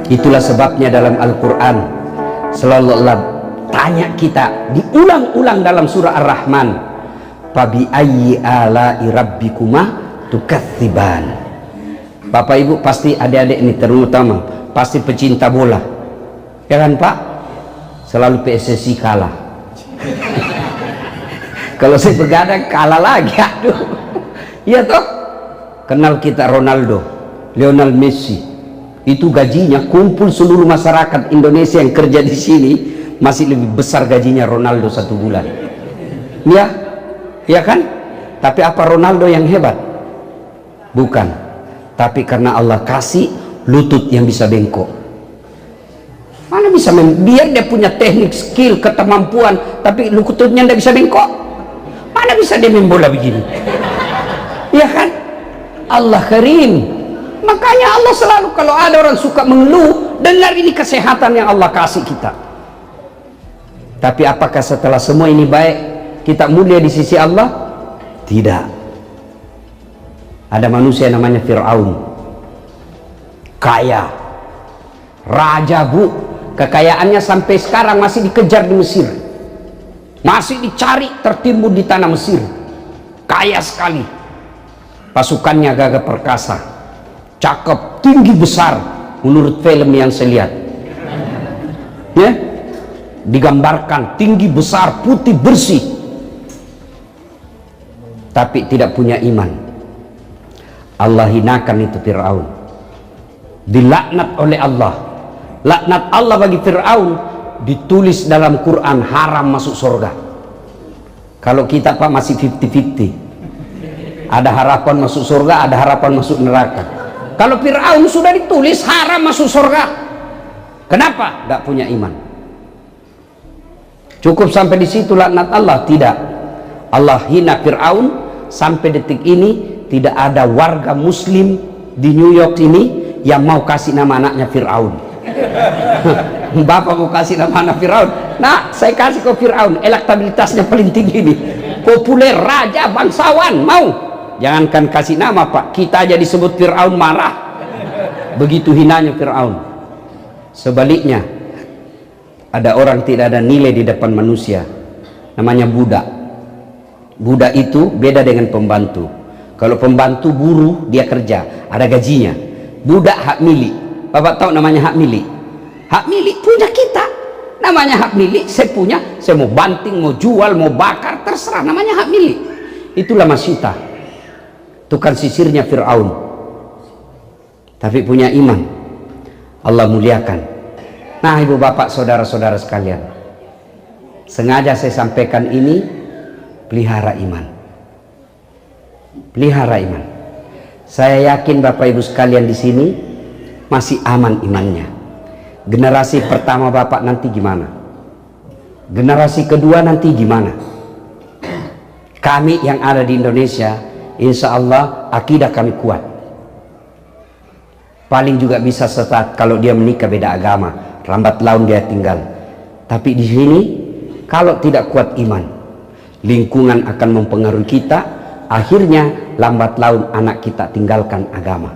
Itulah sebabnya dalam Al-Quran selalu Allah tanya kita, diulang-ulang dalam surah Ar-Rahman, fabi ayyi ala'i rabbikuma tukatsiban. Bapak Ibu pasti adik-adik ini terutama pasti pecinta bola, ya kan Pak? Selalu PSSI kalah. Kalau saya begadang kalah lagi, aduh. Iya toh? Kenal kita Ronaldo, Lionel Messi, itu gajinya kumpul seluruh masyarakat Indonesia yang kerja di sini masih lebih besar gajinya Ronaldo satu bulan. Ya, ya kan? Tapi apa Ronaldo yang hebat? Bukan. Tapi karena Allah kasih lutut yang bisa bengkok. Mana bisa biar dia punya teknik, skill, kemampuan, tapi lututnya tidak bisa bengkok. Mana bisa dia main bola begini? Ya kan? Allah Karim. Makanya Allah selalu kalau ada orang suka mengeluh, dengar ini kesehatan yang Allah kasih kita. Tapi apakah setelah semua ini baik kita mulia di sisi Allah? Tidak. Ada manusia namanya Fir'aun, kaya, raja Bu, kekayaannya sampai sekarang masih dikejar di Mesir, masih dicari, tertimbun di tanah Mesir. Kaya sekali, pasukannya gagah perkasa, cakep, tinggi, besar menurut film yang saya lihat ya, digambarkan tinggi, besar, putih, bersih, tapi tidak punya iman. Allah hinakan itu Fir'aun, dilaknat oleh Allah. Laknat Allah bagi Fir'aun ditulis dalam Quran, haram masuk surga. Kalau kita Pak masih 50-50, ada harapan masuk surga, ada harapan masuk neraka. Kalau Fir'aun sudah ditulis haram masuk surga. Kenapa? Tidak punya iman. Cukup sampai di situ laknat Allah? Tidak. Allah hina Fir'aun sampai detik ini. Tidak ada warga muslim di New York ini yang mau kasih nama anaknya Fir'aun. Bapak mau kasih nama anak Fir'aun? Nah, saya kasih ke Fir'aun, elektabilitasnya paling tinggi nih, populer, raja, bangsawan, mau? Jangankan kasih nama Pak, kita aja disebut Fir'aun marah. Begitu hinanya Fir'aun. Sebaliknya, ada orang tidak ada nilai di depan manusia, namanya budak. Budak itu beda dengan pembantu. Kalau pembantu buruh, dia kerja, ada gajinya. Budak hak milik. Bapak tahu namanya hak milik? Hak milik punya kita, namanya hak milik. Saya punya, saya mau banting, mau jual, mau bakar, terserah, namanya hak milik. Itulah masyita, tukang sisirnya Fir'aun, tapi punya iman. Allah muliakan. Nah ibu bapak saudara-saudara sekalian, sengaja saya sampaikan ini, pelihara iman. Pelihara iman. Saya yakin Bapak Ibu sekalian di sini masih aman imannya. Generasi pertama Bapak nanti gimana? Generasi kedua nanti gimana? Kami yang ada di Indonesia, insya Allah akidah kami kuat. Paling juga bisa setat kalau dia menikah beda agama, lambat laun dia tinggal. Tapi di sini kalau tidak kuat iman, lingkungan akan mempengaruhi kita. Akhirnya lambat laun anak kita tinggalkan agama.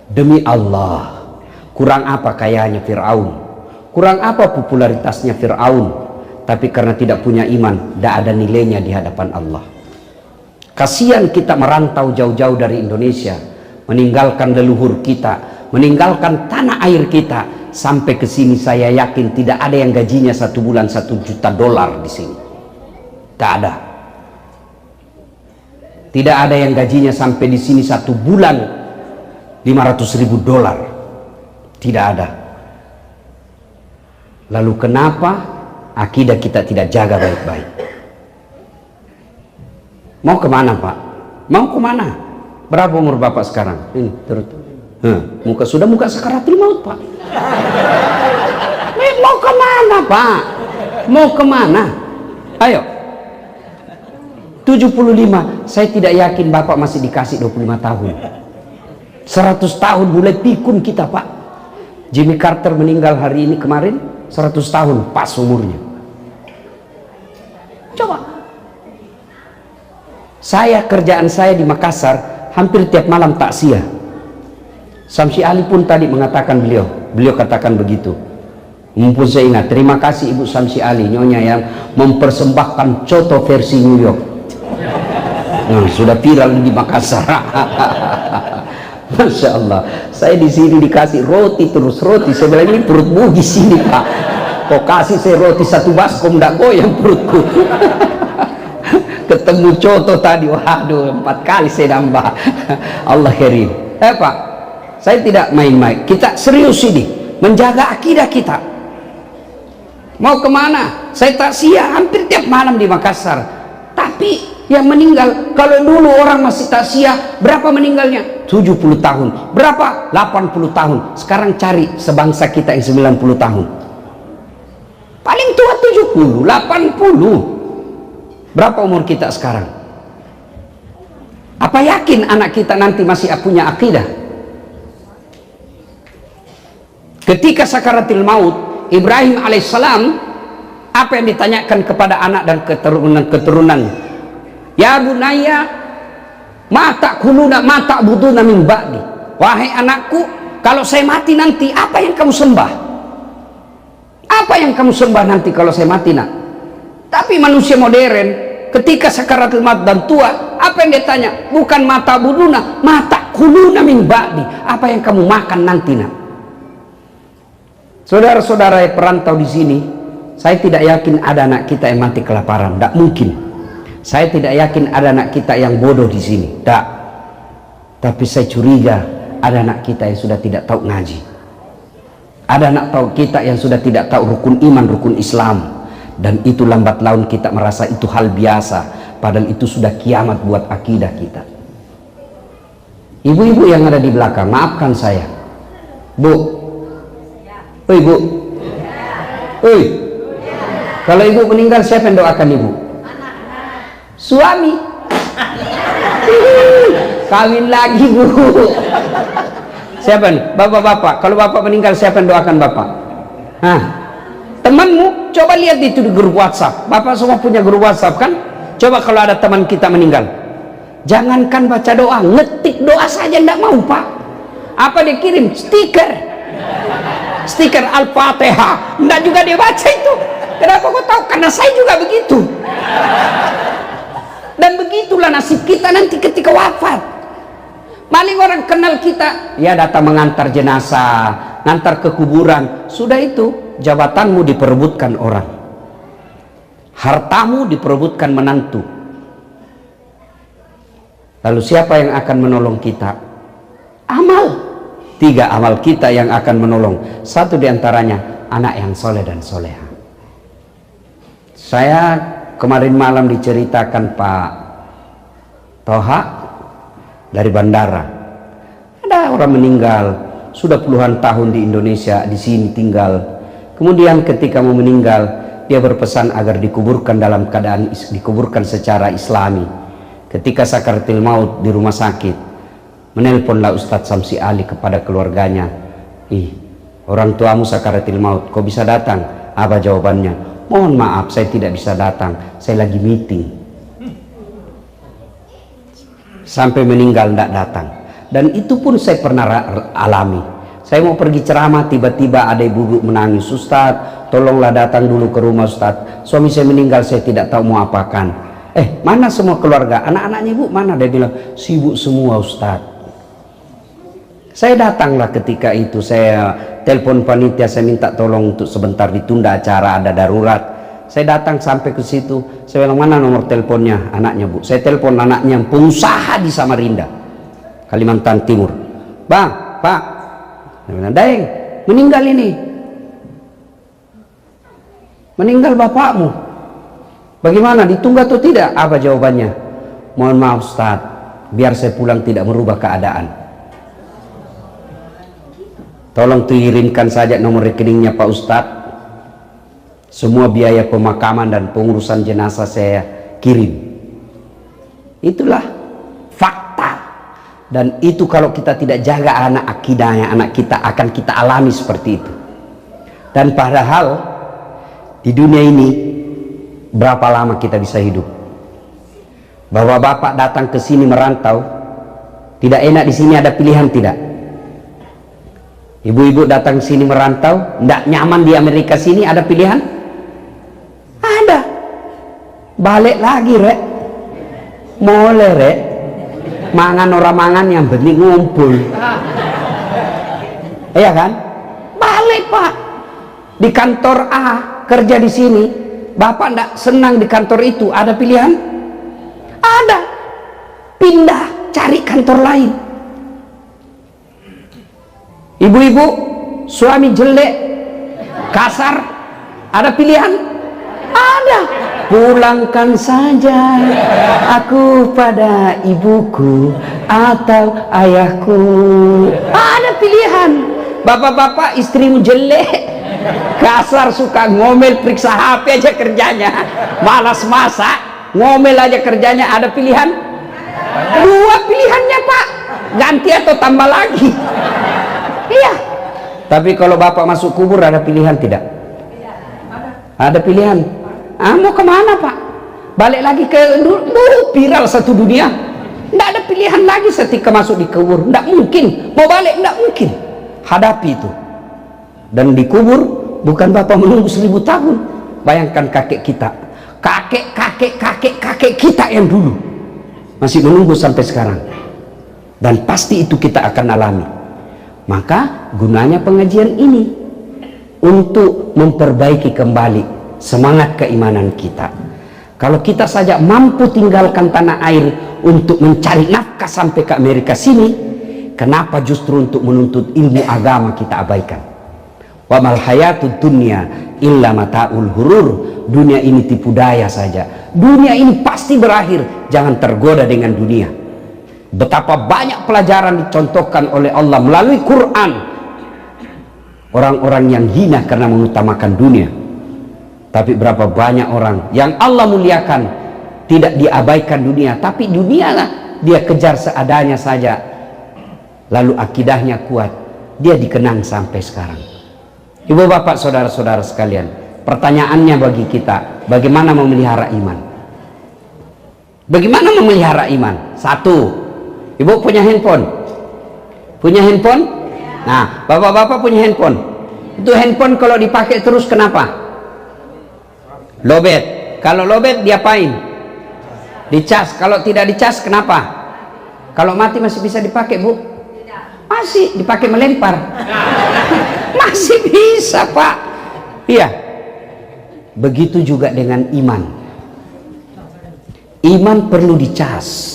Demi Allah, kurang apa kayanya Fir'aun, kurang apa popularitasnya Fir'aun, tapi karena tidak punya iman, tidak ada nilainya di hadapan Allah. Kasihan kita merantau jauh-jauh dari Indonesia, meninggalkan leluhur kita, meninggalkan tanah air kita, sampai ke sini. Saya yakin tidak ada yang gajinya satu bulan $1 juta di sini. Tak ada. Tidak ada yang gajinya sampai di sini satu bulan $500.000. Tidak ada. Lalu kenapa akidah kita tidak jaga baik-baik? Mau kemana Pak? Mau kemana? Berapa umur Bapak sekarang? Ini terus. Muka sakaratul maut Pak. Mau kemana Pak? Mau kemana? Ayo. 75. Saya tidak yakin Bapak masih dikasih 25 tahun. 100 tahun mulai pikun kita Pak. Jimmy Carter meninggal hari ini kemarin, 100 tahun pas umurnya. Coba. Kerjaan saya di Makassar hampir tiap malam takziah. Samsi Ali pun tadi mengatakan, beliau katakan begitu. Mumpun saya ingat, terima kasih Ibu Samsi Ali, nyonya yang mempersembahkan coto versi New York. Nah, sudah viral di Makassar. Masya Allah, saya di sini dikasih roti terus roti. Saya bilang ini perut bugis sini Pak. Kok kasih saya roti satu baskom, nggak goyang perutku. Ketemu coto tadi, waduh 4 kali saya nambah. Allah karim. Pak, saya tidak main-main. Kita serius ini menjaga akidah kita. Mau kemana? Saya takziah hampir tiap malam di Makassar. Tapi yang meninggal, kalau dulu orang masih takziah, berapa meninggalnya? 70 tahun. Berapa? 80 tahun. Sekarang cari sebangsa kita yang 90 tahun. Paling tua 70, 80. Berapa umur kita sekarang? Apa yakin anak kita nanti masih punya akidah? Ketika sakaratil maut, Ibrahim alaihissalam, apa yang ditanyakan kepada anak dan keturunan? Ya bunaya, ma ta'buduna min ba'di. Wahai anakku, kalau saya mati nanti, apa yang kamu sembah? Apa yang kamu sembah nanti kalau saya mati nak? Tapi manusia modern, ketika sakaratul maut dan tua, apa yang dia tanya? Bukan ma ta'kuluna min ba'di. Apa yang kamu makan nanti nak? Saudara-saudara yang perantau di sini, saya tidak yakin ada anak kita yang mati kelaparan. Tidak mungkin. Saya tidak yakin ada anak kita yang bodoh di sini. Tidak. Tapi saya curiga ada anak kita yang sudah tidak tahu ngaji. Ada anak tahu kita yang sudah tidak tahu rukun iman, rukun Islam. Dan itu lambat laun kita merasa itu hal biasa. Padahal itu sudah kiamat buat akidah kita. Ibu-ibu yang ada di belakang, maafkan saya. Bu. Oi Bu. Oi. Kalau ibu meninggal, siapa yang doakan ibu? Suami. Kawin lagi Bu. Siapa nih? Bapak-bapak. Kalau bapak meninggal, siapa yang doakan bapak? Hah? Temanmu, coba lihat itu di grup WhatsApp. Bapak semua punya grup WhatsApp kan? Coba kalau ada teman kita meninggal, jangankan baca doa, ngetik doa saja tidak mau Pak. Apa dia kirim? Stiker Al-Fatihah. Tidak juga dia baca itu. Kenapa kau tahu? Karena saya juga begitu. Dan begitulah nasib kita nanti ketika wafat. Paling orang kenal kita, ya datang mengantar jenazah, ngantar ke kuburan. Sudah itu, jabatanmu diperebutkan orang. Hartamu diperebutkan menantu. Lalu siapa yang akan menolong kita? Amal. 3 amal kita yang akan menolong. 1 diantaranya anak yang soleh dan soleha. Saya kemarin malam diceritakan Pak Toha dari bandara. Ada orang meninggal, sudah puluhan tahun di Indonesia, di sini tinggal. Kemudian ketika mau meninggal, dia berpesan agar dikuburkan dalam keadaan dikuburkan secara Islami. Ketika sakaratul maut di rumah sakit, menelponlah Ustadz Samsi Ali kepada keluarganya. Orang tuamu sakaratul maut, kok bisa datang? Apa jawabannya? Mohon maaf, saya tidak bisa datang, saya lagi meeting. Sampai meninggal tidak datang. Dan itu pun saya pernah alami. Saya mau pergi ceramah, tiba-tiba ada ibu menangis. Ustadz, tolonglah datang dulu ke rumah Ustadz. Suami saya meninggal, saya tidak tahu mau apakan. Mana semua keluarga? Anak-anaknya ibu mana? Dia bilang, sibuk semua Ustadz. Saya datanglah ketika itu, saya telepon panitia, saya minta tolong untuk sebentar ditunda acara, ada darurat. Saya datang sampai ke situ, saya bilang mana nomor teleponnya anaknya Bu. Saya telepon anaknya yang pengusaha di Samarinda, Kalimantan Timur. Bang, Pak, saya bilang, Daeng, meninggal ini. Meninggal bapakmu. Bagaimana, ditunggu atau tidak? Apa jawabannya? Mohon maaf Ustaz, biar saya pulang tidak merubah keadaan. Tolong kirimkan saja nomor rekeningnya Pak Ustadz. Semua biaya pemakaman dan pengurusan jenazah saya kirim. Itulah fakta. Dan itu kalau kita tidak jaga anak akidahnya, anak kita akan kita alami seperti itu. Dan padahal di dunia ini berapa lama kita bisa hidup? Bapak-bapak datang ke sini merantau, tidak enak di sini ada pilihan tidak? Ibu-ibu datang sini merantau, ndak nyaman di Amerika sini, ada pilihan? Ada. Balik lagi rek, boleh rek, mangan orang mangan yang penting ngumpul. Iya kan? Balik pak. Di kantor A kerja di sini, bapak ndak senang di kantor itu, ada pilihan? Ada. Pindah, cari kantor lain. Ibu-ibu, suami jelek, kasar, ada pilihan? Ada. Pulangkan saja aku pada ibuku atau ayahku. Ada pilihan. Bapak-bapak, istrimu jelek, kasar, suka ngomel, periksa HP aja kerjanya, malas masak, ngomel aja kerjanya, ada pilihan? Dua pilihannya pak, ganti atau tambah lagi. Iya. Tapi kalau bapak masuk kubur ada pilihan tidak? Ada pilihan. Mau kemana pak? Balik lagi ke dulu, viral satu dunia. Tidak ada pilihan lagi ketika masuk di kubur. Tidak mungkin. Mau balik tidak mungkin. Hadapi itu. Dan di kubur bukan bapak menunggu 1000 tahun. Bayangkan kakek kita, kakek kita yang dulu masih menunggu sampai sekarang. Dan pasti itu kita akan alami. Maka gunanya pengajian ini untuk memperbaiki kembali semangat keimanan kita. Kalau kita saja mampu tinggalkan tanah air untuk mencari nafkah sampai ke Amerika sini, kenapa justru untuk menuntut ilmu agama kita abaikan? Wa mal hayatud dunya illa mataul hurur. Dunia ini tipu daya saja. Dunia ini pasti berakhir. Jangan tergoda dengan dunia. Betapa banyak pelajaran dicontohkan oleh Allah melalui Quran. Orang-orang yang hina karena mengutamakan dunia. Tapi berapa banyak orang yang Allah muliakan tidak diabaikan dunia, tapi dunia lah dia kejar seadanya saja. Lalu akidahnya kuat, dia dikenang sampai sekarang. Ibu bapak saudara-saudara sekalian, pertanyaannya bagi kita, bagaimana memelihara iman? Bagaimana memelihara iman? Satu, ibu punya handphone? Punya handphone? Nah, bapak-bapak punya handphone. Itu handphone kalau dipakai terus kenapa? Lobet. Kalau lobet diapain? Dicas. Kalau tidak dicas kenapa? Kalau mati masih bisa dipakai bu? Masih dipakai melempar. Masih bisa pak. Iya. Begitu juga dengan iman. Iman perlu dicas.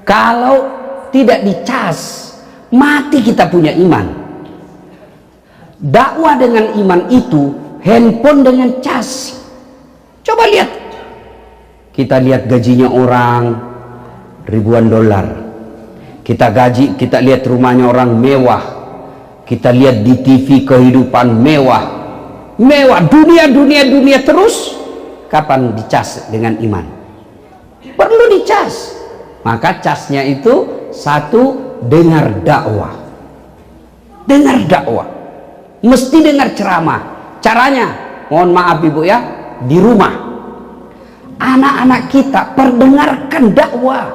Kalau tidak dicas, mati kita punya iman. Dakwah dengan iman itu handphone dengan cas. Coba lihat. Kita lihat gajinya orang ribuan dolar. Kita lihat rumahnya orang mewah. Kita lihat di TV kehidupan mewah. Mewah, dunia terus. Kapan dicas dengan iman? Perlu dicas. Maka casnya itu satu, dengar dakwah. Dengar dakwah. Mesti dengar ceramah. Caranya, mohon maaf ibu ya, di rumah anak-anak kita perdengarkan dakwah.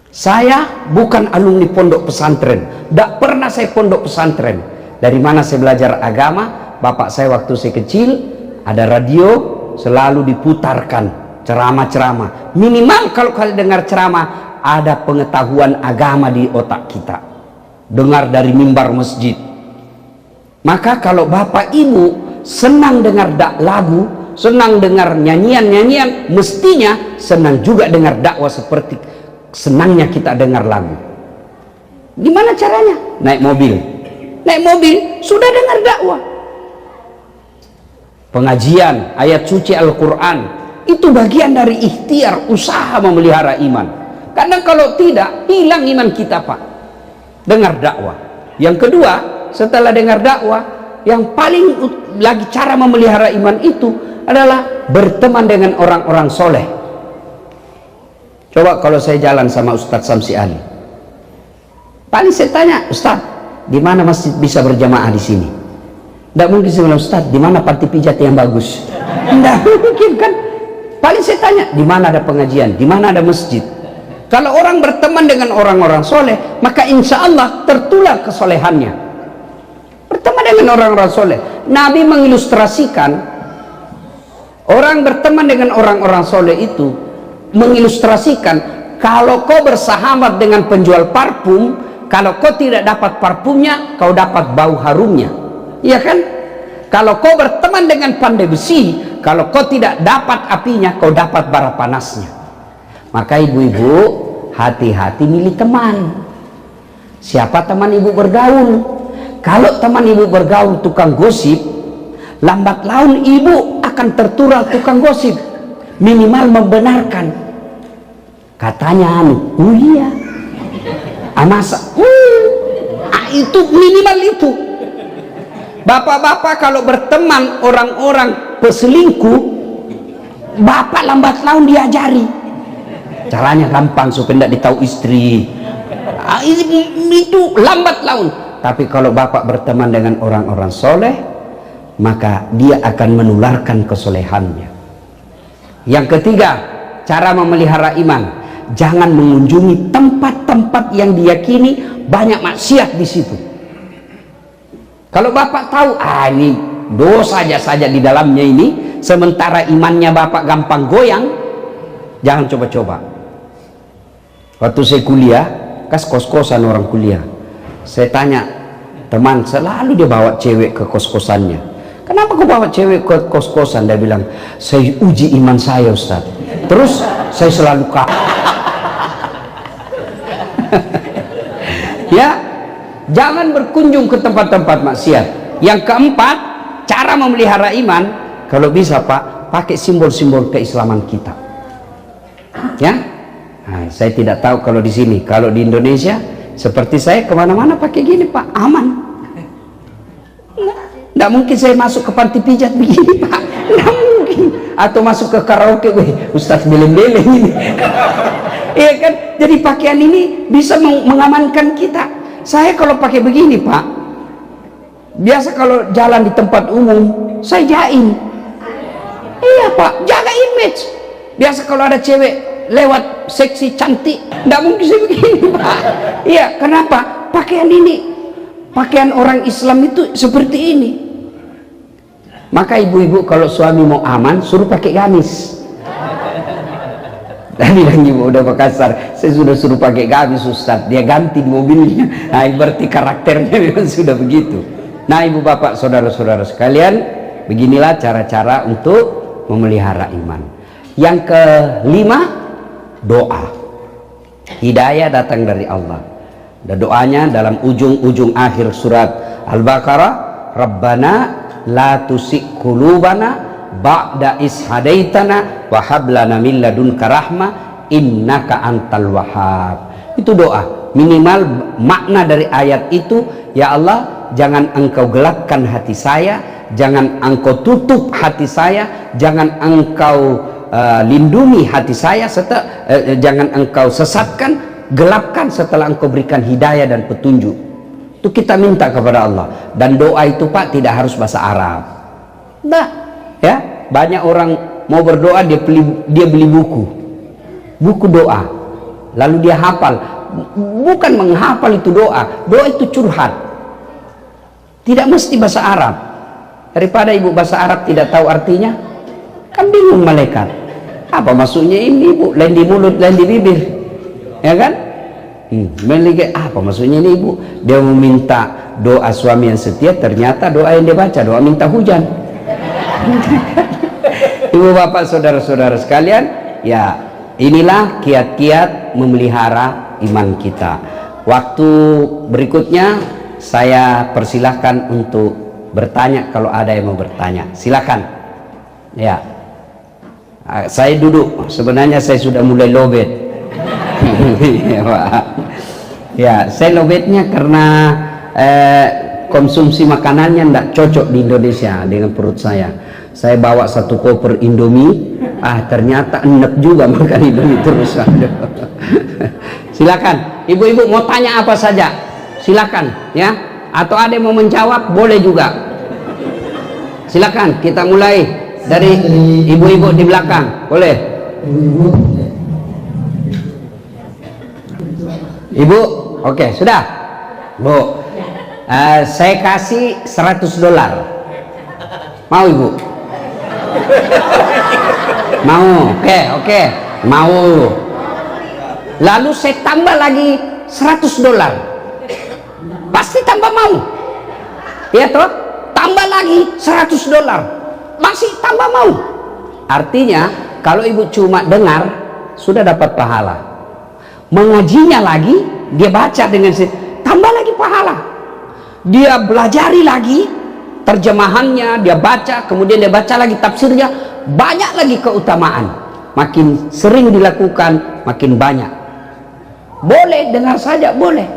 Saya bukan alumni pondok pesantren, tidak pernah saya pondok pesantren. Dari mana saya belajar agama? Bapak saya waktu saya kecil ada radio, selalu diputarkan ceramah-ceramah. Minimal kalau kalian dengar ceramah, ada pengetahuan agama di otak kita. Dengar dari mimbar masjid. Maka kalau bapak ibu senang dengar lagu, senang dengar nyanyian-nyanyian, mestinya senang juga dengar dakwah seperti senangnya kita dengar lagu. Gimana caranya? Naik mobil sudah dengar dakwah. Pengajian ayat suci Al-Quran itu bagian dari ikhtiar usaha memelihara iman. Karena kalau tidak, hilang iman kita pak. Dengar dakwah. Yang kedua, setelah dengar dakwah, yang paling lagi cara memelihara iman itu adalah berteman dengan orang-orang soleh. Coba kalau saya jalan sama Ustadz Samsi Ali, paling saya tanya, Ustadz, di mana masjid bisa berjamaah di sini? Tidak mungkin saya bilang, Ustadz, di mana panti pijat yang bagus? Tidak mungkin kan? Paling saya tanya, di mana ada pengajian? Di mana ada masjid? Kalau orang berteman dengan orang-orang soleh, maka insya Allah tertular kesolehannya. Berteman dengan orang-orang soleh. Nabi mengilustrasikan orang berteman dengan orang-orang soleh itu, mengilustrasikan kalau kau bersahabat dengan penjual parfum, kalau kau tidak dapat parfumnya, kau dapat bau harumnya. Iya kan? Kalau kau berteman dengan pandai besi, kalau kau tidak dapat apinya, kau dapat bara panasnya. Maka ibu-ibu, hati-hati milih teman. Siapa teman ibu bergaul? Kalau teman ibu bergaul tukang gosip, lambat laun ibu akan tertular tukang gosip. Minimal membenarkan. Katanya iya. Masa? Itu minimal itu. Bapak-bapak kalau berteman orang-orang peselingkuh, bapak lambat laun diajari. Caranya gampang supaya tidak ditahu istri. Itu lambat laun. Tapi kalau bapak berteman dengan orang-orang soleh, maka dia akan menularkan kesolehannya. Yang ketiga, cara memelihara iman, jangan mengunjungi tempat-tempat yang diyakini banyak maksiat di situ. Kalau bapak tahu, ini dosa saja di dalamnya ini, sementara imannya bapak gampang goyang, jangan coba-coba. Waktu saya kuliah, kos-kosan orang kuliah, saya tanya teman, selalu dia bawa cewek ke kos-kosannya. Kenapa kau bawa cewek ke kos-kosan? Dia bilang, saya uji iman saya, Ustaz. Terus saya selalu ya, jangan berkunjung ke tempat-tempat maksiat. Yang keempat, cara memelihara iman, kalau bisa Pak, pakai simbol-simbol keislaman kita. Ya. Nah, saya tidak tahu kalau di sini, kalau di Indonesia seperti saya kemana-mana pakai gini Pak, aman. Nggak mungkin saya masuk ke panti pijat begini Pak, nggak mungkin. Atau masuk ke karaoke, Ustadz beleng-beleng ini. Iya kan? Jadi pakaian ini bisa mengamankan kita. Saya kalau pakai begini Pak, biasa kalau jalan di tempat umum saya jaim. Iya Pak, jaga image. Biasa kalau ada cewek lewat seksi cantik, nggak mungkin saya begini Pak. Iya, kenapa? Pakaian ini, pakaian orang Islam itu seperti ini. Maka ibu-ibu kalau suami mau aman, suruh pakai gamis. Dan bilang ibu udah Makassar, saya sudah suruh pakai gamis Ustaz, dia ganti di mobilnya. Nah, berarti karakternya memang sudah begitu. Nah, ibu bapak saudara-saudara sekalian, beginilah cara-cara untuk memelihara iman. Yang kelima, doa. Hidayah datang dari Allah. Dan doanya dalam ujung-ujung akhir surat Al-Baqarah, Rabbana la tusik qulubana ba'da is hadaitana wa hab lana min ladunka rahmah innaka antal wahhab. Itu doa. Minimal makna dari ayat itu, ya Allah, jangan engkau gelapkan hati saya, jangan engkau tutup hati saya, jangan engkau lindungi hati saya, serta jangan engkau sesatkan, gelapkan setelah engkau berikan hidayah dan petunjuk. Itu kita minta kepada Allah. Dan doa itu Pak tidak harus bahasa Arab. Nah, ya, banyak orang mau berdoa dia beli buku doa, lalu dia hafal. Bukan menghafal itu doa itu curhat. Tidak mesti bahasa Arab. Daripada ibu bahasa Arab tidak tahu artinya, kan bingung malaikat. Apa maksudnya ini ibu? Lain di mulut, lain di bibir, ya kan? Apa maksudnya ini ibu? Dia meminta doa suami yang setia, ternyata doa yang dia baca doa minta hujan. Ibu bapak saudara-saudara sekalian, ya inilah kiat-kiat memelihara iman kita. Waktu berikutnya saya persilahkan untuk bertanya kalau ada yang mau bertanya. Silakan. Ya. Saya duduk, sebenarnya saya sudah mulai lobet. Ya, saya lobetnya karena konsumsi makanannya tidak cocok di Indonesia dengan perut saya. Saya bawa 1 koper Indomie, ternyata enak juga makan Indomie terus. Silakan, ibu-ibu mau tanya apa saja, silakan ya. Atau ada yang mau menjawab, boleh juga. Silakan, kita mulai. Dari ibu-ibu di belakang, boleh. Ibu, oke, sudah. Bu, saya kasih $100. Mau Ibu? Mau? Oke, mau. Lalu saya tambah lagi $100. Pasti tambah mau. Ya toh? Tambah lagi $100. Masih tambah mau. Artinya, kalau Ibu cuma dengar, sudah dapat pahala. Mengajinya lagi, dia baca dengan tambah lagi pahala. Dia belajari lagi terjemahannya, dia baca, kemudian dia baca lagi tafsirnya, banyak lagi keutamaan. Makin sering dilakukan, makin banyak. Boleh dengar saja, boleh.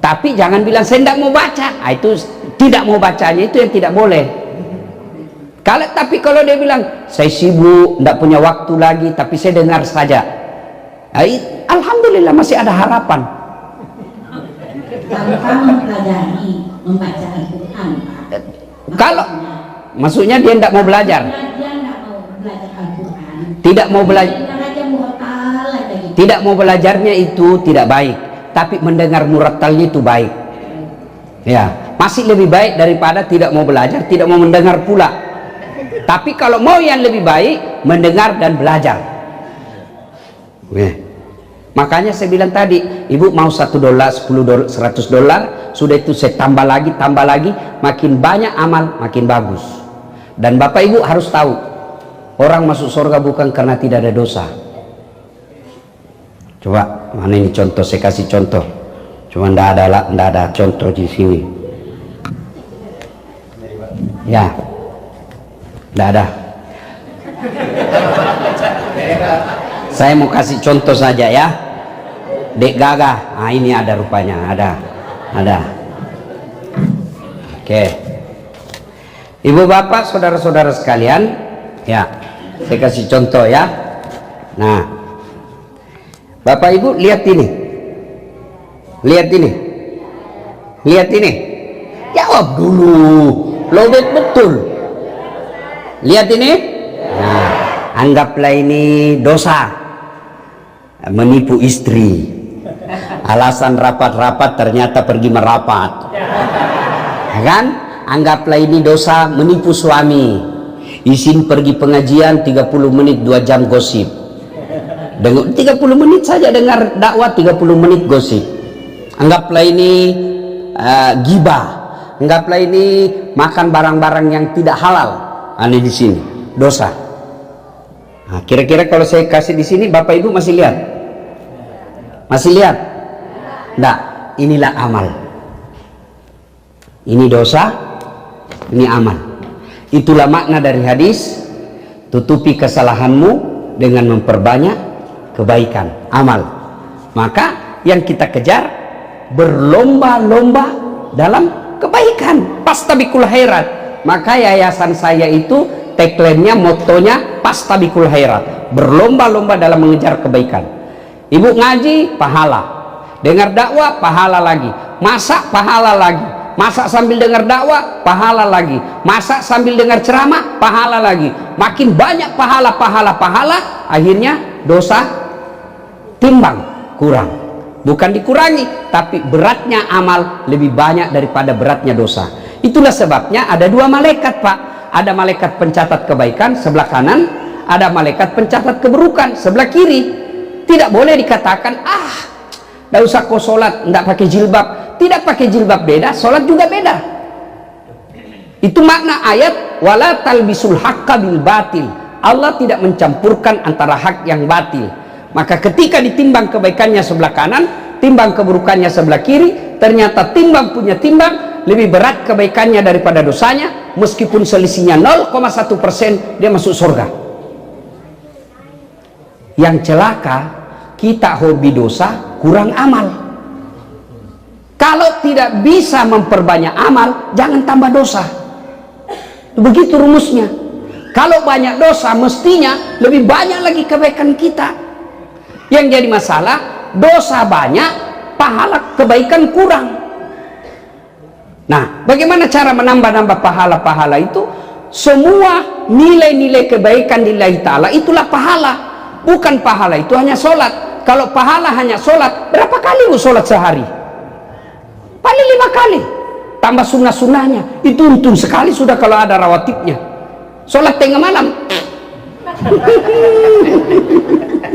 Tapi jangan bilang saya tidak mau baca. Itu tidak mau bacanya, itu yang tidak boleh. Tapi kalau dia bilang saya sibuk, tidak punya waktu lagi, tapi saya dengar saja, alhamdulillah masih ada harapan. Tanpa mempelajari membaca Al-Quran, kalau maksudnya dia tidak mau belajar, tidak mau belajar, tidak mau belajarnya itu tidak baik, tapi mendengar murattalnya itu baik. Ya, masih lebih baik daripada tidak mau belajar, tidak mau mendengar pula. Tapi kalau mau yang lebih baik, mendengar dan belajar. Makanya saya bilang tadi, Ibu mau $1, $10, $100, sudah itu saya tambah lagi, makin banyak amal, makin bagus. Dan Bapak Ibu harus tahu, orang masuk surga bukan karena tidak ada dosa. Coba, mana ini contoh, saya kasih contoh. Cuma tidak ada contoh di sini. Ya. Tidak ada. Saya mau kasih contoh saja ya. Dek Gagah. Nah, ini ada rupanya. Ada. Oke. Ibu bapak, saudara-saudara sekalian. Ya. Saya kasih contoh ya. Nah. Bapak ibu lihat ini. Lihat ini. Jawab dulu. Lobet betul. Lihat ini. Nah, anggaplah ini dosa. Menipu istri. Alasan rapat-rapat ternyata pergi merapat. Kan? Anggaplah ini dosa menipu suami. Izin pergi pengajian 30 menit 2 jam gosip. 30 menit saja dengar dakwah, 30 menit gosip. Anggaplah ini gibah. Anggaplah ini makan barang-barang yang tidak halal. Ini di sini dosa. Nah, kira-kira kalau saya kasih di sini, Bapak Ibu masih lihat? Masih lihat? Enggak, inilah amal. Ini dosa, ini amal. Itulah makna dari hadis, tutupi kesalahanmu dengan memperbanyak kebaikan, amal. Maka yang kita kejar berlomba-lomba dalam kebaikan. Pastabikul khairat. Maka yayasan saya itu tagline-nya, motonya pastabikul khairat, berlomba-lomba dalam mengejar kebaikan. Ibu ngaji, pahala. Dengar dakwah, pahala lagi. Masak, pahala lagi. Masak sambil dengar dakwah, pahala lagi. Masak sambil dengar ceramah, pahala lagi. Makin banyak pahala, akhirnya dosa timbang, kurang. Bukan dikurangi, tapi beratnya amal lebih banyak daripada beratnya dosa. Itulah sebabnya ada 2 malaikat, Pak. Ada malaikat pencatat kebaikan sebelah kanan, ada malaikat pencatat keburukan sebelah kiri. Tidak boleh dikatakan, tidak usah kau sholat, tidak pakai jilbab. Tidak pakai jilbab beda, sholat juga beda. Itu makna ayat, wala talbisul haqqa bil batil. Allah tidak mencampurkan antara hak yang batil. Maka ketika ditimbang kebaikannya sebelah kanan, timbang keburukannya sebelah kiri, ternyata timbang punya timbang lebih berat kebaikannya daripada dosanya, meskipun selisihnya 0,1%, dia masuk surga. Yang celaka, kita hobi dosa, kurang amal. Kalau tidak bisa memperbanyak amal, jangan tambah dosa. Begitu rumusnya. Kalau banyak dosa, mestinya lebih banyak lagi kebaikan kita. Yang jadi masalah, dosa banyak, pahala kebaikan kurang. Nah, bagaimana cara menambah-nambah pahala-pahala itu? Semua nilai-nilai kebaikan lillahi ta'ala itulah pahala. Bukan pahala itu hanya sholat. Kalau pahala hanya sholat, berapa kali lu sholat sehari? Paling 5 kali. Tambah sunnah-sunnahnya, itu untung sekali sudah kalau ada rawatibnya. Sholat tengah malam